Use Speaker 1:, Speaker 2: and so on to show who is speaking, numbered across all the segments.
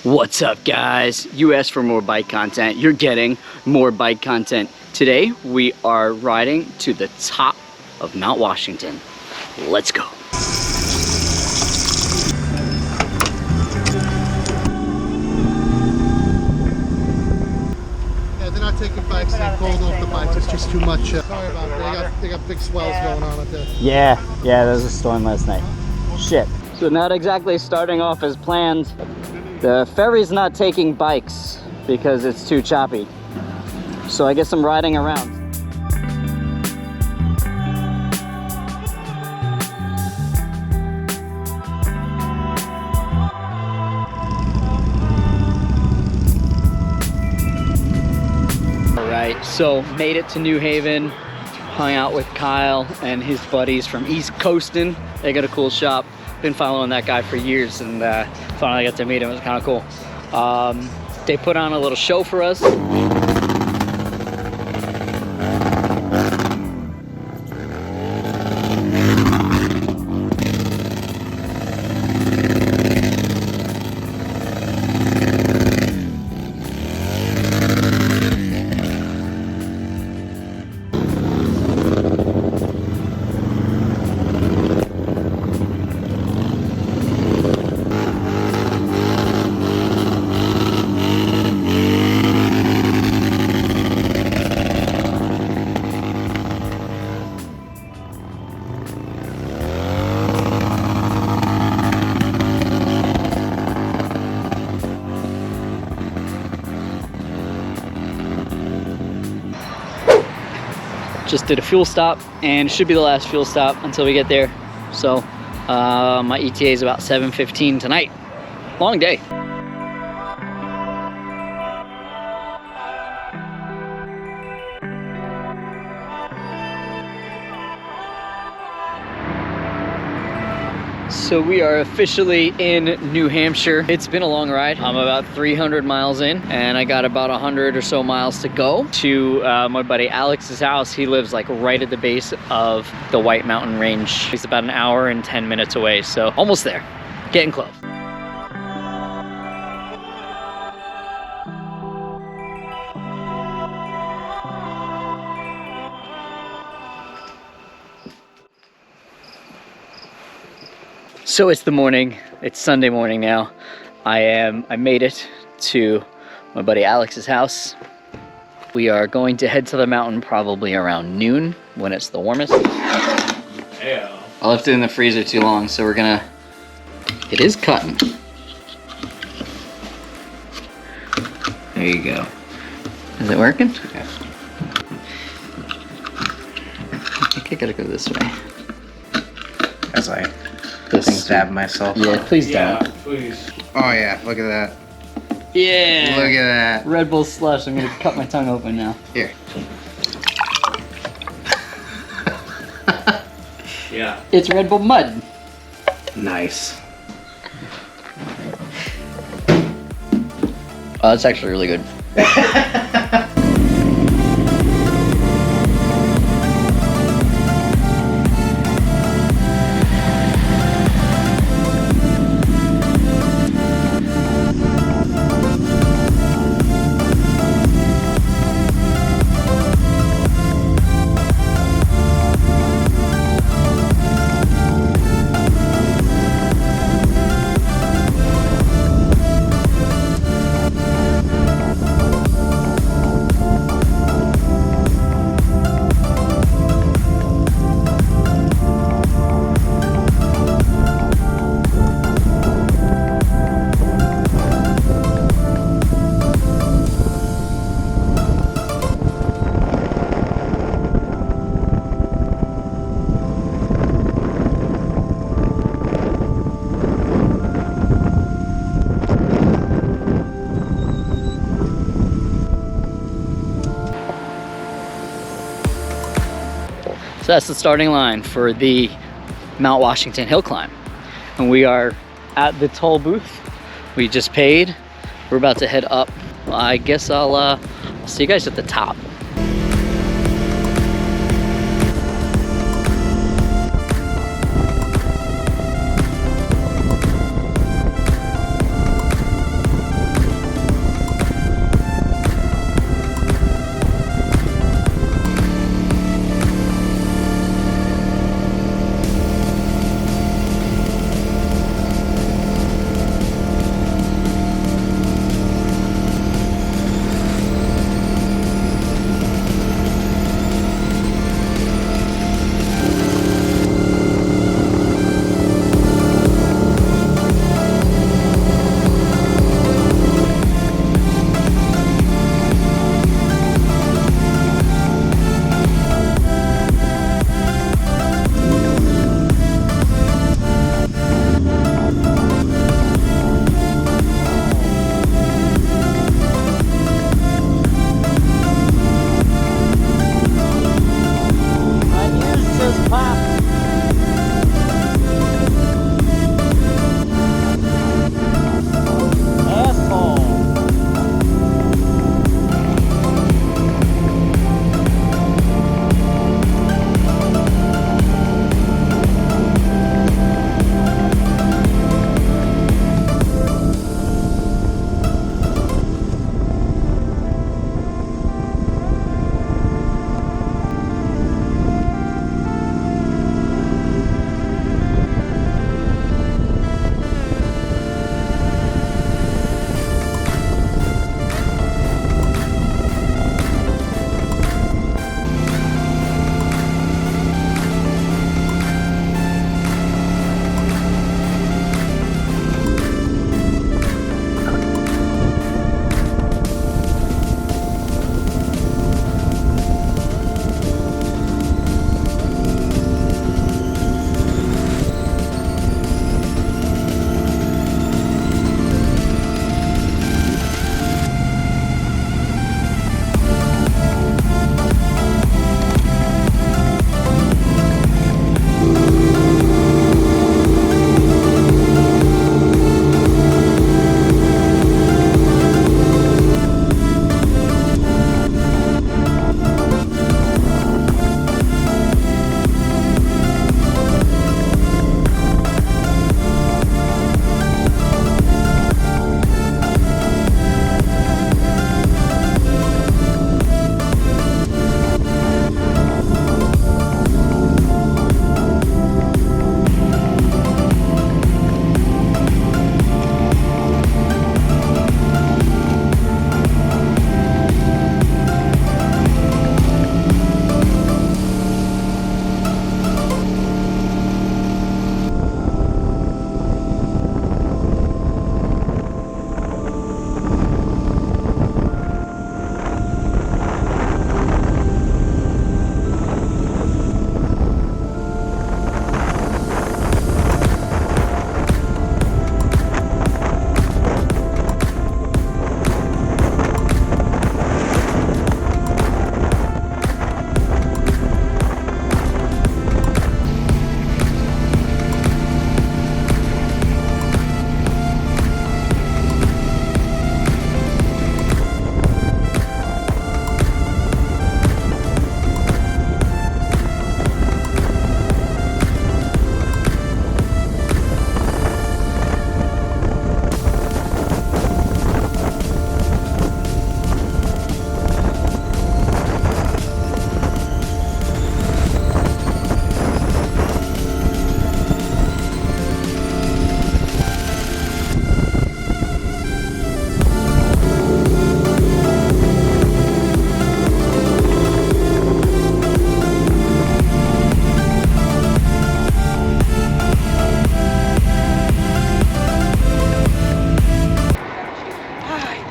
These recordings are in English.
Speaker 1: What's up, guys? You asked for more bike content. You're getting more bike content. Today, we are riding to the top of Mount Washington. Let's go.
Speaker 2: Yeah, they're not taking bikes. They're cold off the bikes. It's just too much. Sorry about it. They got big swells going on at this.
Speaker 1: Yeah, there was a storm last night. Shit. So not exactly starting off as planned. The ferry's not taking bikes because it's too choppy. So I guess I'm riding around. All right, so made it to New Haven, hung out with Kyle and his buddies from East Coastin'. They got a cool shop. Been following that guy for years, and finally got to meet him. It was kind of cool. They put on a little show for us. Just did a fuel stop, and it should be the last fuel stop until we get there. So my ETA is about 7:15 tonight. Long day. So we are officially in New Hampshire. It's been a long ride. I'm about 300 miles in, and I got about 100 or so miles to go to my buddy Alex's house. He lives like right at the base of the White Mountain Range. He's about an hour and 10 minutes away, so almost there, getting close. So it's the morning, it's Sunday morning now. I made it to my buddy Alex's house. We are going to head to the mountain probably around noon when it's the warmest. Yeah. I left it in the freezer too long, so we're gonna, it is cutting. There you go. Is it working? Yeah. I think I gotta go this way.
Speaker 3: As I stab myself.
Speaker 1: Yeah, please don't.
Speaker 3: Please. Oh yeah, look at that.
Speaker 1: Yeah.
Speaker 3: Look at that.
Speaker 1: Red Bull slush. I'm gonna cut my tongue open now.
Speaker 3: Here. Yeah.
Speaker 1: It's Red Bull mud.
Speaker 3: Nice.
Speaker 1: Oh, that's actually really good. So that's the starting line for the Mount Washington hill climb. And we are at the toll booth. We just paid. We're about to head up. I guess I'll see you guys at the top.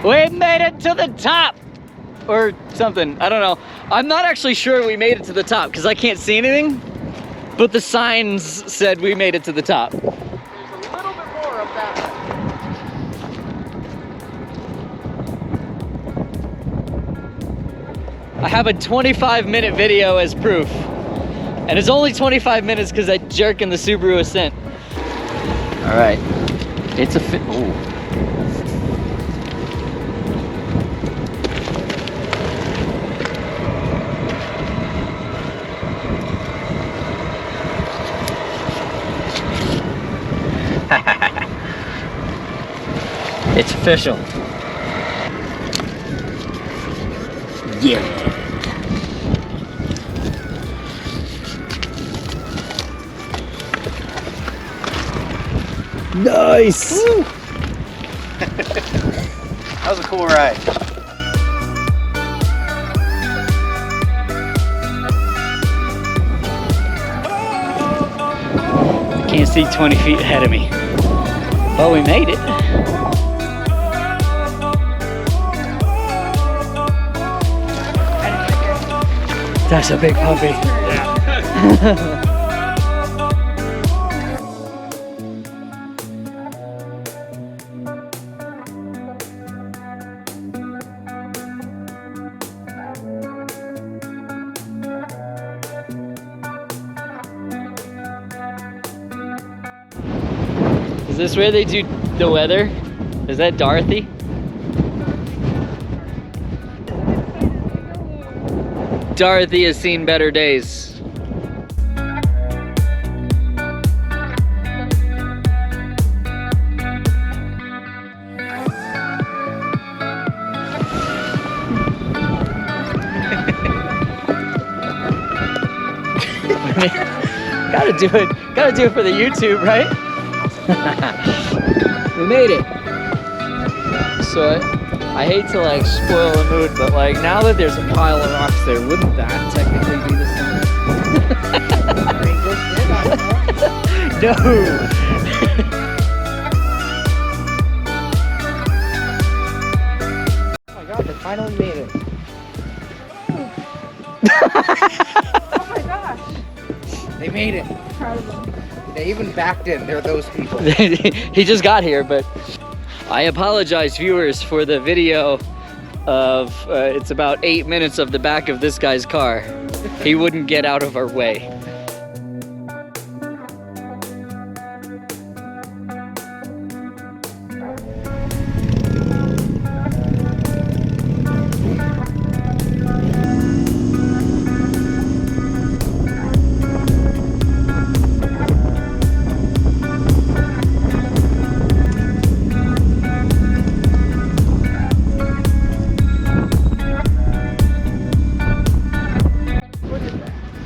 Speaker 1: We made it to the top! Or something, I don't know. I'm not actually sure we made it to the top because I can't see anything, but the signs said we made it to the top.
Speaker 2: There's a little bit more up that way.
Speaker 1: I have a 25-minute video as proof. And it's only 25 minutes because that jerk in the Subaru Ascent. All right, it's a fit. Ooh. It's official. Yeah. Nice.
Speaker 3: Woo. That was a cool ride.
Speaker 1: Can't see 20 feet ahead of me. But we made it. That's a big puppy. Yeah. Is this where they do the weather? Is that Dorothy? Dorothy has seen better days. Gotta do it for the YouTube, right? We made it. So I hate to like spoil the mood, but like now that there's a pile of rocks there, wouldn't that technically be the summit? No.
Speaker 3: Oh my god, they finally made it.
Speaker 4: Oh my gosh.
Speaker 3: They made it.
Speaker 4: Proud of them.
Speaker 3: They even backed in. They're those people.
Speaker 1: He just got here, but I apologize, viewers, for the video of it's about 8 minutes of the back of this guy's car. He wouldn't get out of our way.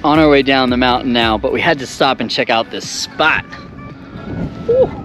Speaker 1: On our way down the mountain now, but we had to stop and check out this spot. Woo.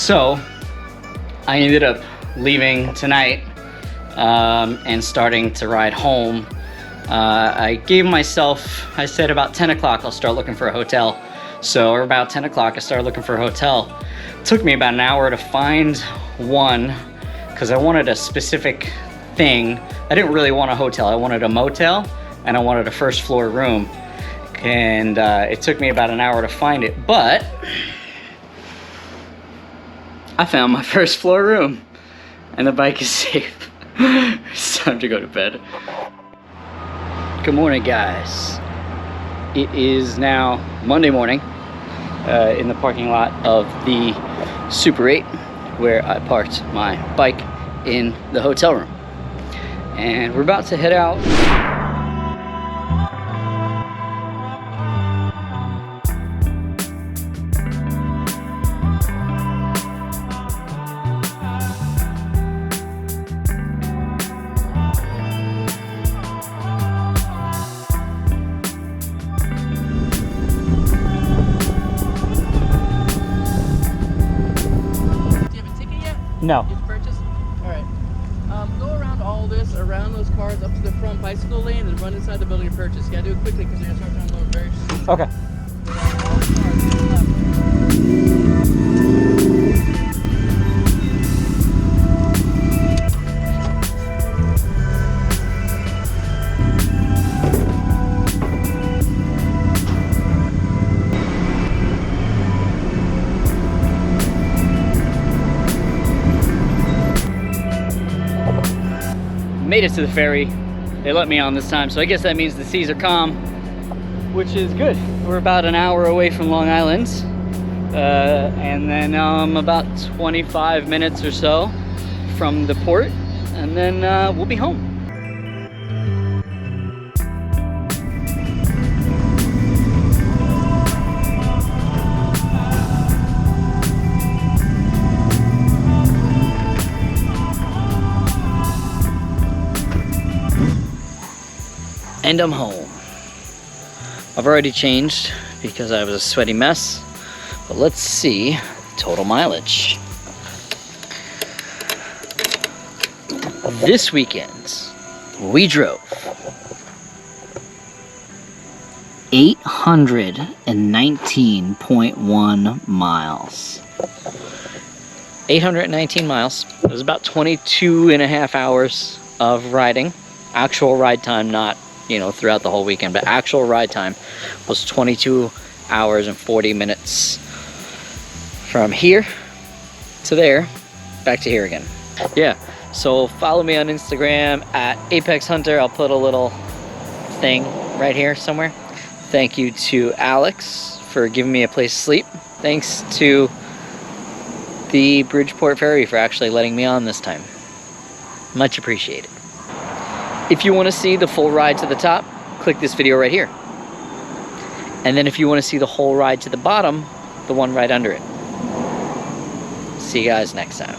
Speaker 1: So I ended up leaving tonight and starting to ride home. I gave myself, I said about 10 o'clock I'll start looking for a hotel. So about 10 o'clock I started looking for a hotel. It took me about an hour to find one because I wanted a specific thing. I didn't really want a hotel. I wanted a motel and I wanted a first floor room. And it took me about an hour to find it, but I found my first floor room and the bike is safe. It's time to go to bed. Good morning, guys. It is now Monday morning in the parking lot of the Super 8 where I parked my bike in the hotel room. And we're about to head out. No.
Speaker 5: You've purchased? Alright. Go around all this, around those cars, up to the front bicycle lane, and run inside the building and purchase. You gotta do it quickly because you're gonna start trying to load very soon.
Speaker 1: Okay.
Speaker 5: All the cars to the left.
Speaker 1: Made it to the ferry. They let me on this time, so I guess that means the seas are calm, which is good. We're about an hour away from Long Island, and then about 25 minutes or so from the port, and then we'll be home. And I'm home. I've already changed because I was a sweaty mess, but let's see total mileage. This weekend, we drove 819.1 miles. 819 miles. It was about 22 and a half hours of riding. Actual ride time, not throughout the whole weekend, but actual ride time was 22 hours and 40 minutes from here to there, back to here again. Yeah, so follow me on Instagram at Apex Hunter. I'll put a little thing right here somewhere. Thank you to Alex for giving me a place to sleep. Thanks to the Bridgeport Ferry for actually letting me on this time. Much appreciated. If you want to see the full ride to the top, click this video right here. And then if you want to see the whole ride to the bottom, the one right under it. See you guys next time.